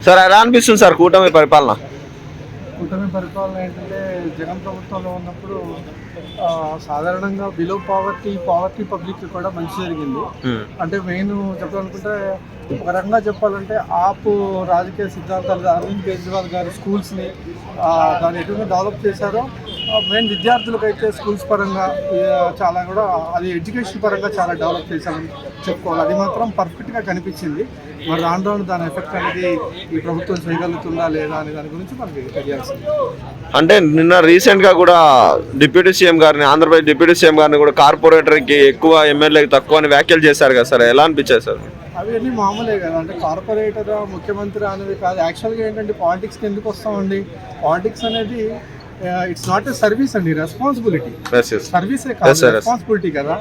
Sir ఎలా అనిపిస్తుంది sir కూటమి పరిపాలన? కూటమి పరిపాలన ఏంటంటే జగన్ ప్రభుత్వంలో ఉన్నప్పుడు సాధారణంగా బిలో పావర్టీ పబ్లిక్ కూడా మంచి జరిగింది. అంటే మెయిన్ చెప్పాలనుకుంటే ఒక రకంగా చెప్పాలంటే ఆపు రాజకీయ సిద్ధాంతాలు అరవింద్ కేజ్రీవాల్ గారు స్కూల్స్ని దాన్ని ఎటువంటి డెవలప్ చేశారో మెయిన్ విద్యార్థులకైతే స్కూల్స్ పరంగా చాలా కూడా అది ఎడ్యుకేషన్ పరంగా చాలా డెవలప్ చేశారని చెప్పుకోవాలి. అది మాత్రం పర్ఫెక్ట్గా కనిపించింది. మరి రాను రాను దాని ఎఫెక్ట్ అనేది ఈ ప్రభుత్వం చేయగలుగుతుందా లేదా అనే దాని గురించి మనకి తెలియాల్సింది. అంటే నిన్న రీసెంట్గా కూడా డిప్యూటీ సీఎం గారిని, ఆంధ్రప్రదేశ్ డిప్యూటీ సీఎం గారిని కూడా కార్పొరేటర్కి ఎక్కువ ఎమ్మెల్యేకి తక్కువ అని వ్యాఖ్యలు చేశారు కదా సార్, ఎలా అనిపించారు సార్? అవన్నీ మామూలే కదా, అంటే కార్పొరేటర్ ముఖ్యమంత్రి అనేది కాదు. యాక్చువల్గా ఏంటంటే పాలిటిక్స్కి ఎందుకు వస్తామండి? పాలిటిక్స్ అనేది ఇట్స్ నాట్ ఎ సర్వీస్ అండి, రెస్పాన్సిబిలిటీ. సర్వీసే కాదు, రెస్పాన్సిబిలిటీ కదా.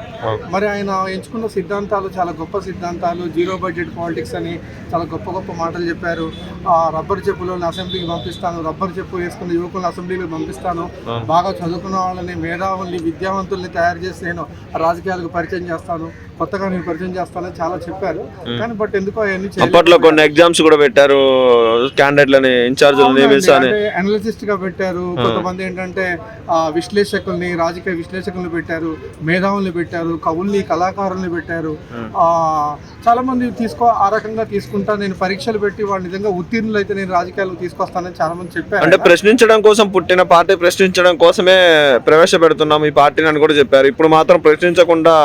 మరి ఆయన ఎంచుకున్న సిద్ధాంతాలు చాలా గొప్ప సిద్ధాంతాలు. జీరో బడ్జెట్ పాలిటిక్స్ అని చాలా గొప్ప గొప్ప మాటలు చెప్పారు. రబ్బర్ చెప్పులను అసెంబ్లీకి పంపిస్తాను, రబ్బర్ చెప్పు వేసుకున్న యువకులను అసెంబ్లీకి పంపిస్తాను, బాగా చదువుకున్న వాళ్ళని, మేధావుల్ని, విద్యావంతుల్ని తయారు చేసి నేను రాజకీయాలకు పరిచయం చేస్తాను, కొత్తగా నేను పరిచయం చేస్తానని చాలా చెప్పారు. కానీ బట్ ఎందుకో అవన్నీ అప్పట్లో కొన్ని ఎగ్జామ్స్ కూడా పెట్టారు, క్యాండిడేట్లని ఇన్ఛార్జ్లు నియమించాలని అనలిస్ట్ గా పెట్టారు. కొంతమంది ఏంటంటే విశ్లేషకుల్ని, రాజకీయ విశ్లేషకుల్ని పెట్టారు, మేధావుల్ని పెట్టారు, కవుల్ని, కళాకారుల్ని పెట్టారు. చాలా మంది ఆ రకంగా తీసుకుంటా నేను పరీక్షలు పెట్టి వాళ్ళు నిజంగా ఉత్తీర్ణులు అయితే నేను రాజకీయాలకు తీసుకొస్తానని చాలా మంది చెప్పారు. అంటే ప్రశ్నించడం కోసం పుట్టిన పార్టీ, ప్రశ్నించడం కోసమే ప్రవేశపెడుతున్నాం ఈ పార్టీని అని కూడా చెప్పారు. ఇప్పుడు మాత్రం ప్రశ్నించకుండా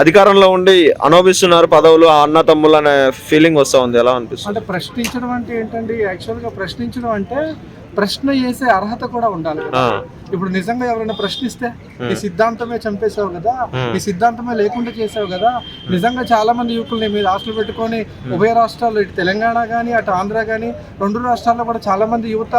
అధికారంలో ఉండి అనుభవిస్తున్నారు పదవులు, అన్న తమ్ముళ్ళు అనే ఫీలింగ్ వస్తూ ఉంది, ఎలా అనిపిస్తుంది? అంటే ప్రశ్నించడం అంటే ఏంటండి? యాక్చువల్గా ప్రశ్నించడం అంటే ప్రశ్న చేసే అర్హత కూడా ఉండాలి. ఇప్పుడు నిజంగా ఎవరైనా ప్రశ్నిస్తే ఈ సిద్ధాంతమే చంపేశావు కదా, ఈ సిద్ధాంతమే లేకుండా చేసావు కదా. నిజంగా చాలా మంది యువకుల్ని మీద ఆశలు పెట్టుకొని ఉభయ రాష్ట్రాల్లో, ఇటు తెలంగాణ కానీ అటు ఆంధ్ర కానీ రెండు రాష్ట్రాల్లో కూడా చాలా మంది యువత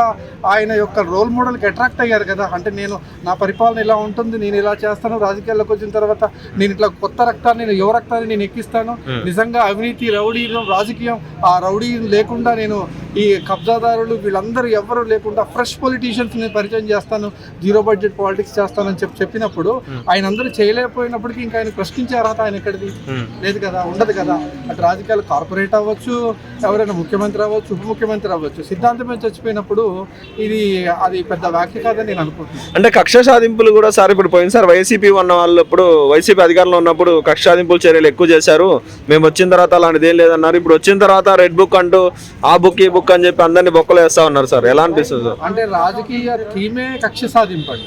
ఆయన యొక్క రోల్ మోడల్కి అట్రాక్ట్ అయ్యారు కదా. అంటే నేను నా పరిపాలన ఇలా ఉంటుంది, నేను ఇలా చేస్తాను, రాజకీయాల్లోకి వచ్చిన తర్వాత నేను ఇట్లా కొత్త రక్తాన్ని, నేను యువ రక్తాన్ని నేను ఎక్కిస్తాను, నిజంగా అవినీతి, రౌడీలు, రాజకీయం ఆ రౌడీ లేకుండా నేను ఈ కబ్జాదారులు వీళ్ళందరూ ఎవరు లేకుండా ఫ్రెష్ పొలిటీషియన్స్ నేను పరిచయం చేస్తాను, జీరో బడ్జెట్ పాలిటిక్స్ చేస్తానని చెప్పినప్పుడు ఆయన అందరూ చేయలేకపోయినప్పటికీ ఇంకా ఆయన ప్రశ్నించే అర్హత ఆయన ఎక్కడిది? లేదు కదా, ఉండదు కదా. అటు రాజకీయాలు కార్పొరేట్ అవ్వచ్చు, ఎవరైనా ముఖ్యమంత్రి అవ్వచ్చు, ఉప ముఖ్యమంత్రి అవ్వచ్చు, సిద్ధాంతమే చచ్చిపోయినప్పుడు అది పెద్ద వ్యాఖ్య కాదని నేను అనుకుంటున్నాను. అంటే కక్ష సాధింపులు కూడా సార్ ఇప్పుడు పోయినసారి వైసీపీ ఉన్న వాళ్ళు, ఇప్పుడు వైసీపీ అధికారంలో ఉన్నప్పుడు కక్ష సాధింపుల చర్యలు ఎక్కువ చేశారు, మేము వచ్చిన తర్వాత అలాంటిది ఏం లేదన్నారు. ఇప్పుడు వచ్చిన తర్వాత రెడ్ బుక్ అంటూ ఆ బుక్ ఈ బుక్ అని చెప్పి అందరినీ బొక్కలు వేస్తా ఉన్నారు సార్, ఎలా అనిపిస్తుంది? అంటే రాజకీయ థీమే కక్ష సాధింపండి.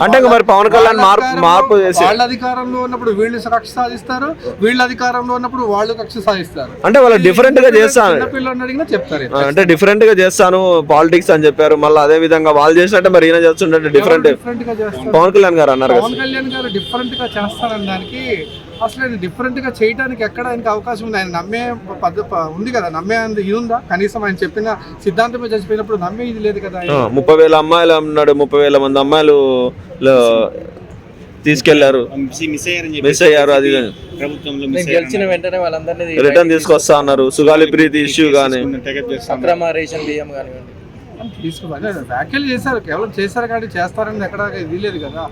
అంటే మరి పవన్ కళ్యాణ్ మార్పు చేసి వాళ్ళ అధికారంలో ఉన్నప్పుడు వీళ్ళు కక్ష సాధిస్తారు, వీళ్ళ అధికారంలో ఉన్నప్పుడు వాళ్ళు కక్ష సాధిస్తారు. అంటే వాళ్ళు డిఫరెంట్ గా చేస్తాను, పిల్లలు అడిగినా చెప్తారు అంటే డిఫరెంట్ గా చేస్తాను పాలిటిక్స్ అని చెప్పారు. మళ్ళీ అదే విధంగా వాళ్ళు చేసినట్టే మరి ఈయన చేస్తుంటే డిఫరెంట్ గా చేస్తారు. పవన్ కళ్యాణ్ గారు అన్నారు, పవన్ కళ్యాణ్ గారు డిఫరెంట్ గా చేస్తారనడానికి అసలు ఆయన డిఫరెంట్ గా చేయడానికి ఎక్కడ ఆయనకి అవకాశం ఉంది? ఆయన నమ్మే ఉంది కదా, నమ్మే ఇది ఉందా? కనీసం ఆయన చెప్పిన సిద్ధాంతమే చచ్చిపోయినప్పుడు నమ్మే ఇది లేదు కదా. 30,000 అమ్మాయిలు అన్నాడు, 30,000 మంది అమ్మాయిలు తీసుకెళ్లారు, మిస్ అయ్యారు, అది గెలిచిన వెంటనే వాళ్ళందరినీ రిటర్న్ తీసుకొస్తా అన్నారు. సుగాలి ప్రీతి ఇష్యూ కానీ, అక్రమ రేషన్ బియ్యం కానివ్వండి తీసుకోవాలి వ్యాఖ్యలు చేశారు, కేవలం చేశారు కానీ చేస్తారని ఎక్కడ ఇది లేదు కదా.